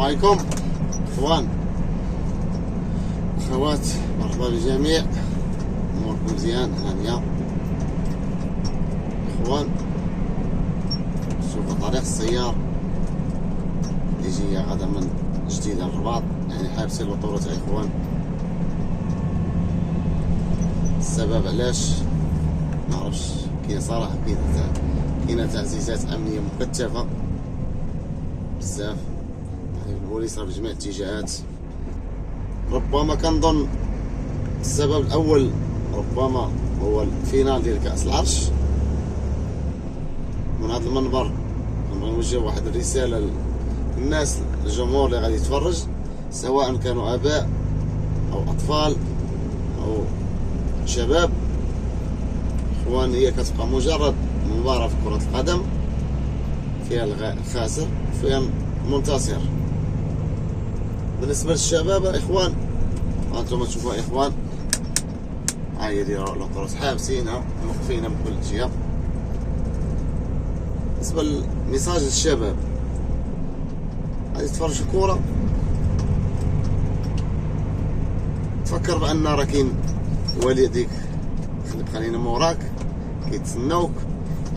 عليكم اخوان اخوات، مرحبا بالجميع، اموركم مزيان هانيه اخوان. شوفوا طريق السيار اللي جايه غدا من جديده الرباط، يعني حابسين الوطورة يا اخوان. السبب علاش معرفش، كاين صراحه كاينه تعزيزات امنيه مكثفه بزاف، يعني البوليس راه بجميع الاتجاهات. ربما كنظن السبب الاول ربما هو الفينال ديال كاس العرش. من هذا المنبر كنبغي نوجه واحد الرساله للناس، الجمهور اللي غادي يتفرج، سواء كانوا اباء او اطفال او شباب. اخوان، هي كتبقى مجرد مباراة في كرة القدم، فيها الخاسر وفيها المنتصر. بالنسبة للشباب اخوان، هانتوما تشوفوا اخوان، هاهي دايرة الوطروس حابسينها موقفينها من كل جهة. بالنسبة للميساج للشباب، غادي تفرج الكورة تفكر بأن راه كاين والديك خلينا موراك كيتسناوك،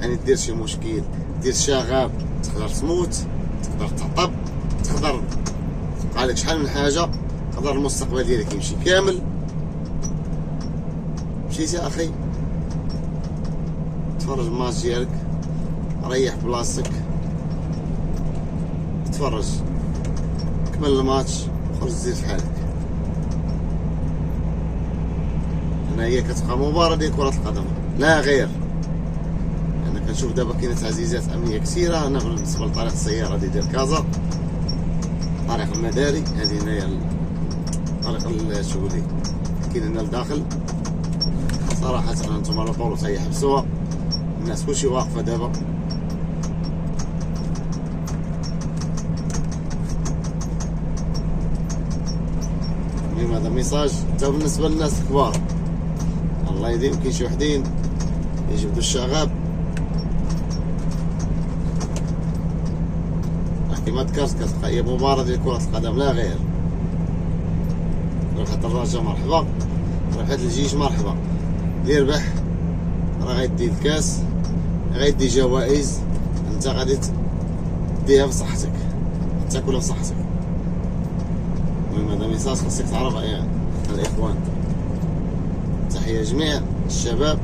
يعني دير شي مشكل، دير شغاب، تقدر تموت، تقدر تعطب، تقدر تبقى لك شحال من حاجه، تقدر المستقبل ديالك يمشي كامل. مشيتي اخي تفرج الماتش ديالك، ريح بلاصتك، تفرج، كمل الماتش وخرج زيد في حالك. هي كتبقى مباراة ديال كرة القدم لا غير. انا كنشوف دابا كاينه تعزيزات امنيه كثيره. انا بالنسبه لطريق السياره ديال كازا، الطريق المداري، هذه هنايا طريق الشغلي كاين هنا لداخل. صراحه انتم على طول تيحبسوها، الناس كلشي واقفه دابا. المهم هذا ميساج حتى بالنسبه للناس الكبار. الله يديم، كاين شي وحدين يجبدوا الشغاب، كيما ذكرت كتبقى هي مباراة ديال كرة القدم لا غير. ربحت الرجاء مرحبا، ربحت الجيش مرحبا، اللي يربح راه غيدي الكاس، غيدي جوائز، انت غادي ديها بصحتك، تاكلها بصحتك. المهم هذا ميساج خاصك تعرف يا الاخوان. تحية جميع الشباب،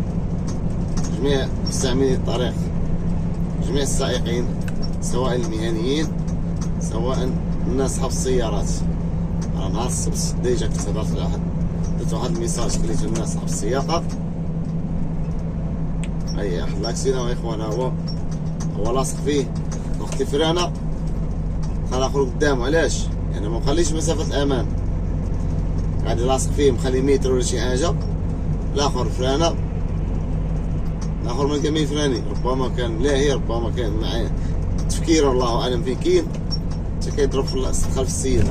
جميع مستعملي الطريق، جميع السائقين، سواء المهنيين سواء الناس صحاب السيارات. انا نهار السبت ديجا كنت هضرت على درت واحد الميساج خليته للناس صحاب السياقة. اي واحد لاكسيدون يا اخوان، هو لاصق فيه وقت اللي فرانا خلى اخر قدامه. علاش؟ يعني ما مخليش مسافة الامان، غادي لاصق فيه مخلي متر ولا شي حاجة، الاخر فرانا، الاخر ما لقى مين فلاني، ربما كان لاهي، ربما كان معاه تفكير الله اعلم فين كاين، حتى كيضرب خلف السير.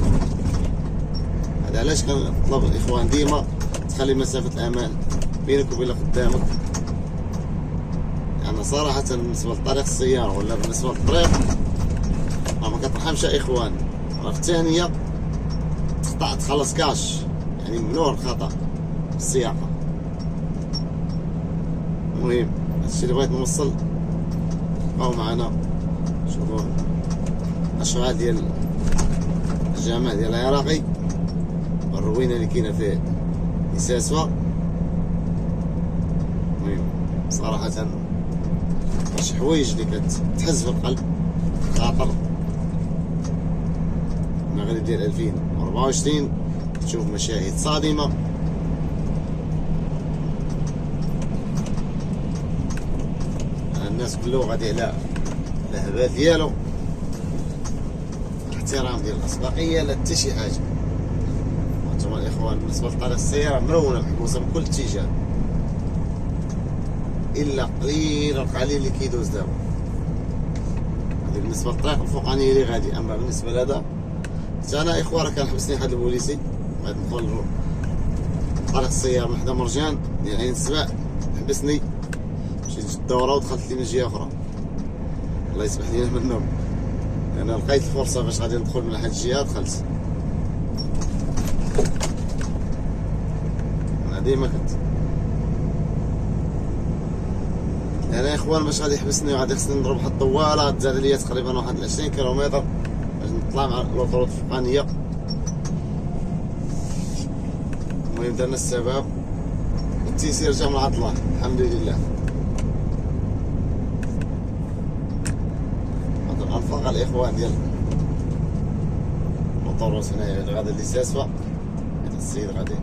هذا علاش كنطلب الاخوان ديما تخلي مسافة الامان بينك وبين اللي قدامك. يعني صراحة بالنسبة لطريق السيارة ولا بالنسبة للطريق راه ما كترحمش يا اخوان. راه في الثانية تقطع تخلص كاش، يعني ممنوع الخطأ في السياقة. المهم هادشي اللي بغيت نوصل، بقاو معنا شوفوا الاشعاع ديال الجامع ديال العراقي والروينه اللي كاينه في اساسها. المهم صراحه شي حوايج اللي كتحز في القلب. خاطر المغرب ديال 2024 تشوف مشاهد صادمه، الناس كله غادي على الهبال ديالو، احترام ديال الاسبقيه لا حتى شي حاجه. هانتوما الاخوان بالنسبه لطريق السياره مرونه محبوسه من كل اتجاه، الا قليل القليل اللي كيدوز دابا. هذه بالنسبه للطريق الفوقانيه اللي غادي. اما بالنسبه لهذا حتى انا اخوان راه كان حبسني واحد البوليسي، بغيت ندخل طريق السياره من حدا مرجان ديال عين السبع، حبسني، مشيت الدوره ودخلت لي من جهه اخرى، الله يسمح لي منهم. انا لقيت الفرصه باش غادي ندخل من واحد الجهه دخلت. انا ديما كنت انا يا اخوان باش غادي يحبسني وغادي خصني نضرب واحد الطواله غتزاد ليا تقريبا واحد 20 كيلومتر باش نطلع مع الاوتوروت الفوقانيه. المهم درنا السبب والتيسير جا من عند الله الحمد لله. هذا الانفاق على الاخوان ديال الاوتوروت هنايا غادي اللي ساسفه هذا السيد غادي.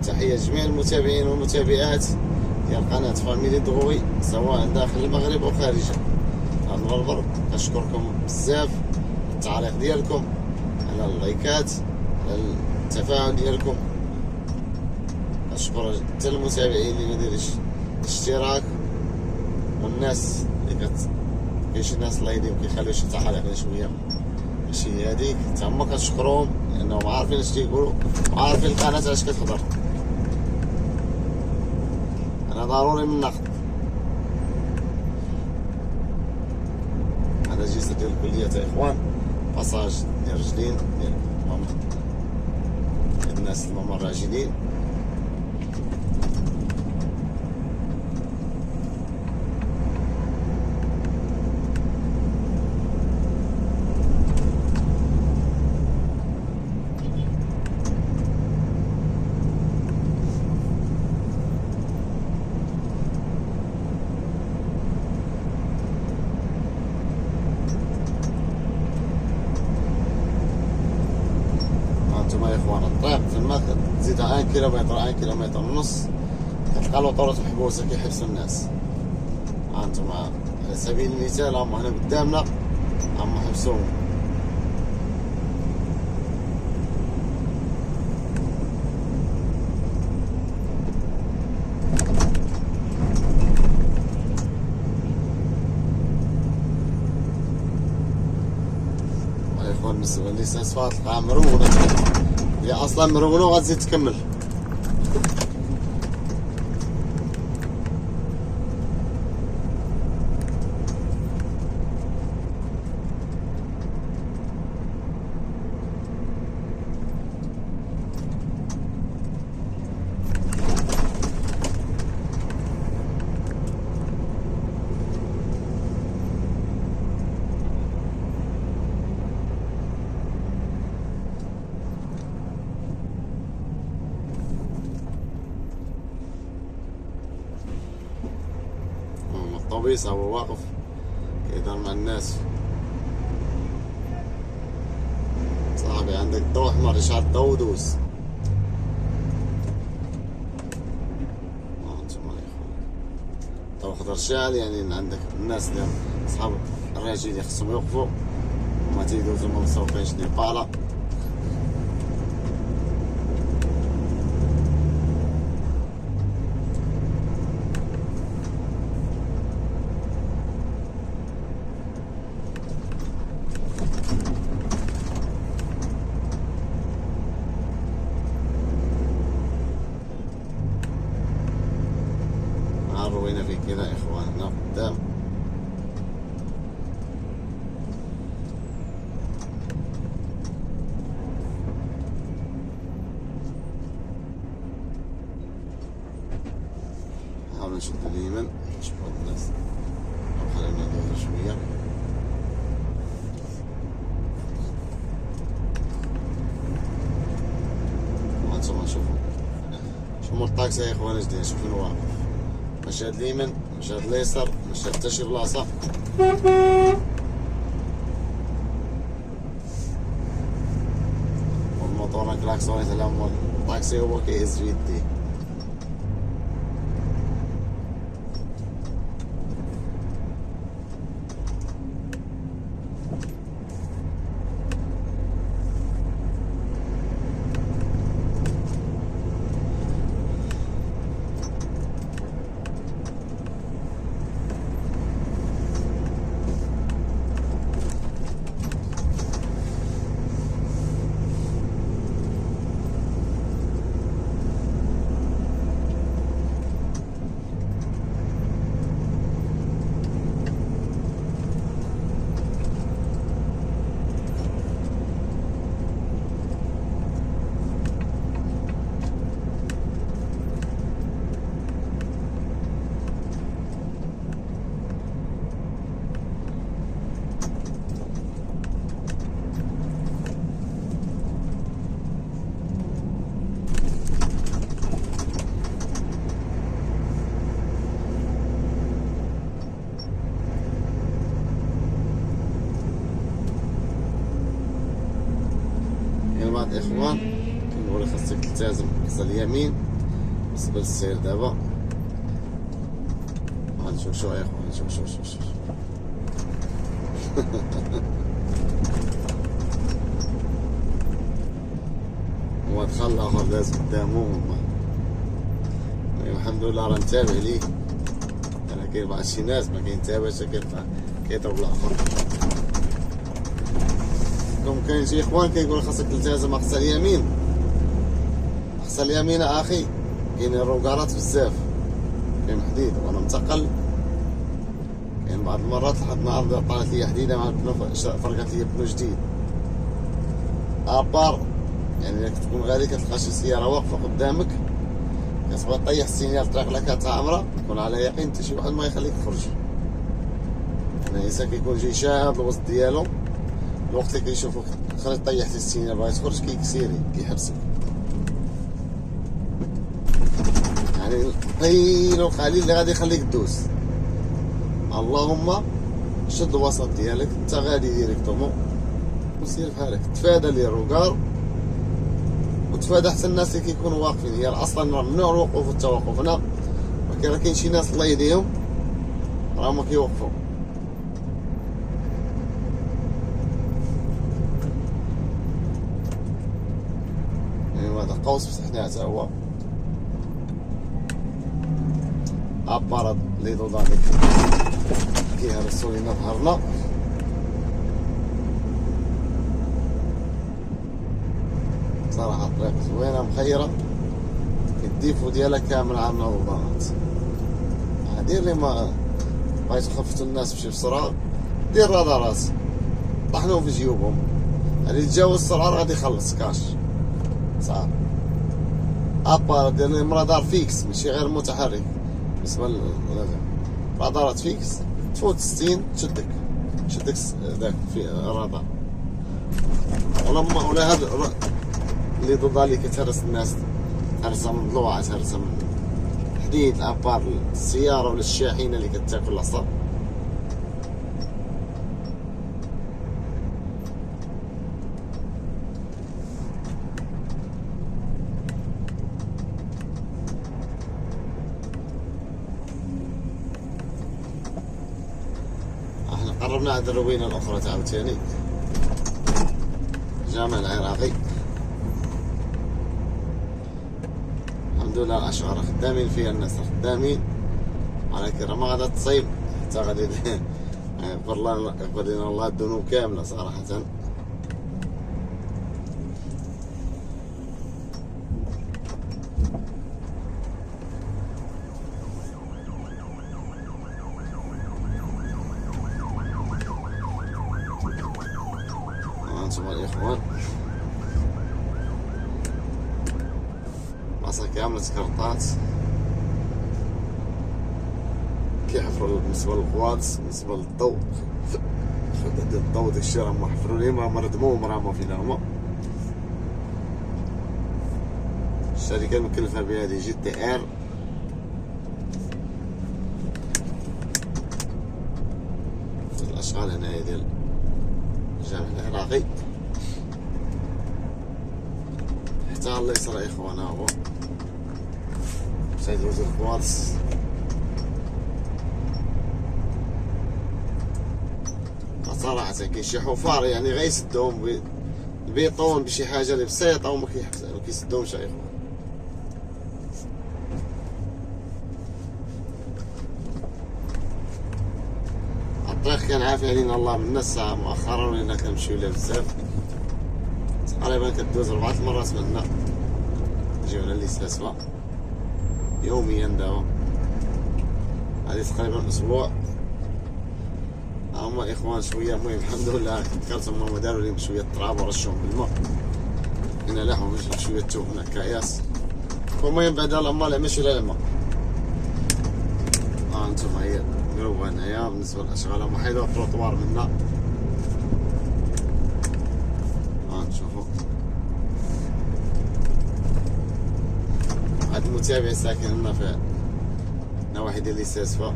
تحية لجميع المتابعين والمتابعات ديال قناة فاميلي دغوي سواء داخل المغرب أو خارجه. هذا البر كنشكركم بزاف على التعليق ديالكم، على اللايكات، على التفاعل ديالكم. كنشكر حتى المتابعين اللي مديريش الاشتراك، والناس اللي كاين شي ناس الله يهديهم كيخليو شي تعليق شويه ماشي هذيك تما كنشكرهم لانهم عارفين اش تيقولوا وعارفين القناة علاش كتهضر. انا ضروري من النقد. هذا جسر ديال الكلية يا اخوان، باساج ديال رجلين ديال الناس الممرجلين. انتما يا اخوان الطريق تما تزيدها 1 كيلومتر 1 كيلومتر ونص كتلقى الاوتوروت محبوسه كيحبسوا الناس. انتما على سبيل المثال هما هنا قدامنا هما حبسوهم. يا اخوان بالنسبه لليسانسات تلقاها مرونه، هي اصلا مرونه وغتزيد تكمل. الطوبيس هو واقف كيهضر مع الناس. صاحبي عندك الضوء احمر يشعل الضوء ودوز. انتما يا اخوان الضوء خضر شاعل، يعني عندك الناس اللي صحاب الراجل اللي خصهم يوقفوا وما تيدوزو ما مسوقينش ديال بالا. روينا في كذا يا اخواننا قدام. نحاول نشد اليمين نشوف الناس او خلينا ندور شويه. وانتم شوفوا الطاكسي يا اخوان جديد، شوفوا فين واقف، مشى هاد اليمين مشى هاد اليسار مشى حتى شي بلاصة. والموطور كلاكسونيت على الطاكسي هو كيهز في يديه. الاخوان كنقول خاصك تلتزم خصها اليمين بالنسبه للسير دابا. غنشوف شو يا اخوان، شوف هو دخل الاخر داز قدامو الحمد لله راه نتابع ليه. انا كاين بعض شي ناس ما كينتابعش كيضرب الاخر. كون كاين شي اخوان كيقول خاصك تلتزم اقصى اليمين، اقصى اليمين اخي كاين الروكارات بزاف، كاين حديد وانا منتقل. كاين بعض المرات لحد النهار طلعت لي حديده مع البنو، فرقت لي بنو جديد ابار. يعني الا تكون غادي كتلقى شي سياره واقفه قدامك كتبغي طيح السينيال الطريق لك عامره، كون على يقين حتى شي واحد ما يخليك تخرج. الانسان كيكون جاي شاد الوسط ديالو، الوقت اللي كيشوفوك خرج طيحتي السينيال باغي تخرج كيكسيري كيحبسك. يعني القليل والقليل اللي غادي يخليك دوز. اللهم شد الوسط ديالك انت غادي ديريكتومون وسير بحالك، تفادى لي الروكار وتفادى حتى الناس اللي كيكونوا واقفين. هي اصلا ممنوع الوقوف والتوقف هنا، ولكن راه كاين شي ناس الله يهديهم راهم كيوقفوا. ايوا هذا قوس فتحناه حتى هو ابارات لي دودانيك كيهرسوا لينا ظهرنا. صراحة الطريق زوينة مخيرة، الديفو ديالها كامل عاملة دودانات. دير لي ما بغيت تخفتو الناس بشي بسرعة دير رادارات طحنوهم في جيوبهم، اللي يتجاوز السرعة غادي يخلص كاش صافي. ابار دير لي رادار فيكس ماشي غير متحرك. بالنسبة رادارات فيكس تفوت 60 تشدك داك في الرادار. ولا هاد اللي ضد اللي كتهرس الناس تهرسها من ضلوعها، تهرسها من حديد الابار السيارة ولا الشاحنة اللي كتاكل العصا. احنا قربنا على الروينة الاخرى عاوتاني، الجامع العراقي. الحمد لله الاشعار خدامين فيها، الناس خدامين، ولكن راه ما غادا تصيب حتى غادي يغفر لنا الله الذنوب كامله صراحه. انتم الاخوان راسها كاملة كرطات كيحفروا بالنسبة للغواص، بالنسبة للضوء خدة ديال الضوء داكشي راهم حفروا ليه، ما ردموهم راموا فينا هما. الشركة المكلفة بها هادي جي تي ار. الاشغال هنايا ديال الجامع العراقي حتى الله يسر اخوانا. هو سيد وزير الغواص صراحة كاين شي حفار يعني غيسدوهم بيطون بشي حاجة اللي بسيطة وما كيسدوهمش يا اخوان. الطريق كان عافية علينا الله من الساعة مؤخرا، ولينا كنمشيو ليه بزاف، تقريبا كدوز 4 مرات منا جيونا ليسلاسفا يوميا دابا. هادي تقريبا اسبوع. هما الاخوان شويه المهم الحمد لله ذكرتهم هما داروا لي شويه التراب ورشوهم بالماء، هنا لاحوا شويه التوب هنا كياس. المهم بعد الامال ماشي لا الماء. انتم هي قروبه هنايا بالنسبه للاشغال، هما حيدوا التروطوار منا. نشوفوا هاد المتابع ساكن هنا في نواحي ديال ليساسفا،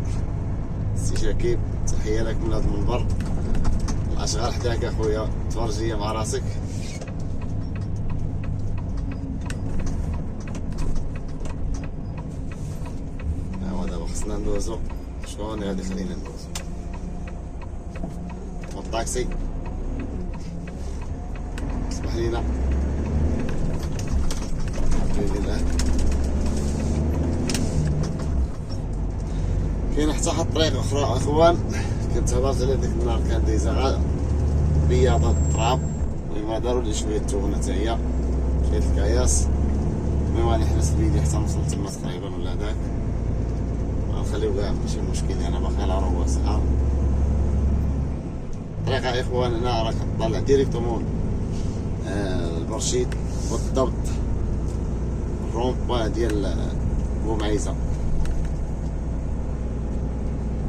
سي شكيب تحية لك من هذا المنبر. الاشغال حداك اخويا تفرجيه مع راسك. خصنا ندوزو. شكون اللي غادي يخلينا ندوزو؟ والطاكسي اسمح لينا لله. كاين حتى واحد الطريق اخرى اخوان، كنت هضرت على ديك النهار كان دايزه غا بياض التراب، المهم داروا لي شويه تغنى حتى هي شويه الكياس. المهم غادي نحبس الفيديو حتى نوصل تما تقريبا ولا داك، غنخليو كاع ماشي مشكل، انا باقي على ربع ساعه. الطريقه يا اخوان هنا راه كطلع ديريكتومون البرشيد بالضبط الرومبوان ديال بومعيزه.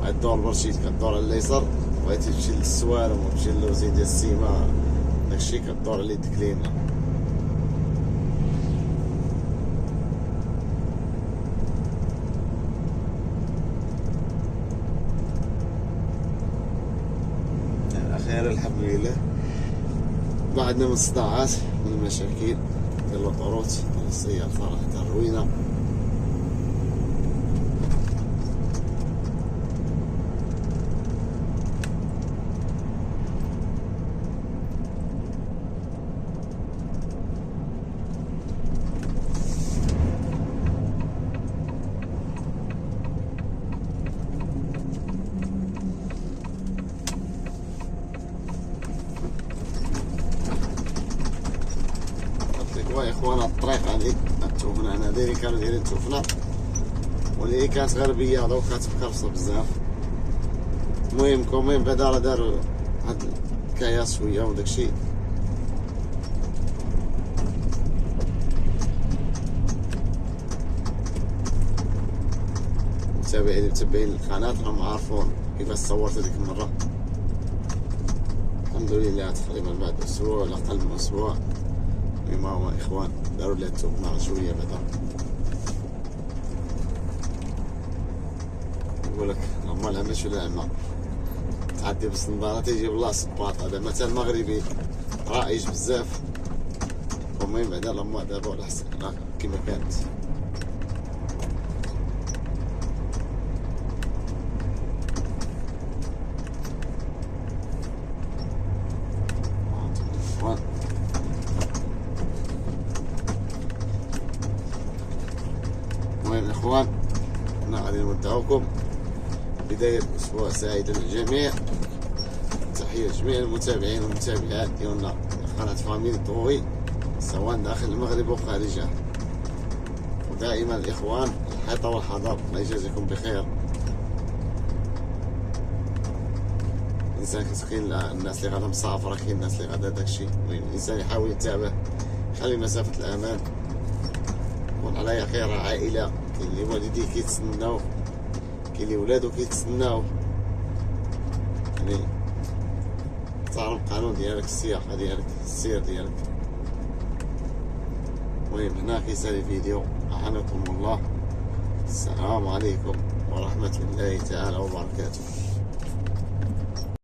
غدور البرشيد كدور على اليسار، بغيتي تمشي للسوارم وتمشي للوزين ديال السيما داكشي كدور على يدك اليمنى. خير الحمد لله. بعدنا من صداعات من المشاكل ديال الوطروط ديال السيارة صراحة روينة. يا اخوانا الطريق هادي تشوفنا هنا دايرين كانوا دايرين تشوفنا، واللي كانت غير بياضة وكانت مكرفصة بزاف. المهم بعدا راه داروا هاد الكياس شوية وداكشي. متابعين القناة راهم عارفون كيفاش صورت هاديك المرة. الحمد لله تقريبا بعد اسبوع ولا اقل من اسبوع. كما هو اخوان داروا لي التوبنا شويه بعدا. نقولك لما العمل شو العمل تعدي بالصندالة تيجي بالله صباط. هذا مثل مغربي رائج بزاف. المهم بعدا لما دابا على حسن كيما كانت. المهم الاخوان حنا غادي نودعوكم بداية اسبوع سعيد للجميع. تحية لجميع المتابعين والمتابعات ديالنا قناة فاميلي طوغي سواء داخل المغرب وخارجه. ودائما الاخوان الحيطة والحذر. الله يجازيكم بخير. الانسان كتقين الناس اللي غادا مسافرة، كاين الناس اللي غادا داكشي. المهم الانسان يحاول يتابع، يخلي مسافة الامان، يكون على خير عائلة. كاين اللي والديه كيتسناو، كاين اللي ولادو كيتسناو. يعني تعرف القانون ديالك، السياقة ديالك، السير ديالك. المهم هنا كيسالي الفيديو. أعانكم الله. السلام عليكم ورحمة الله تعالى وبركاته.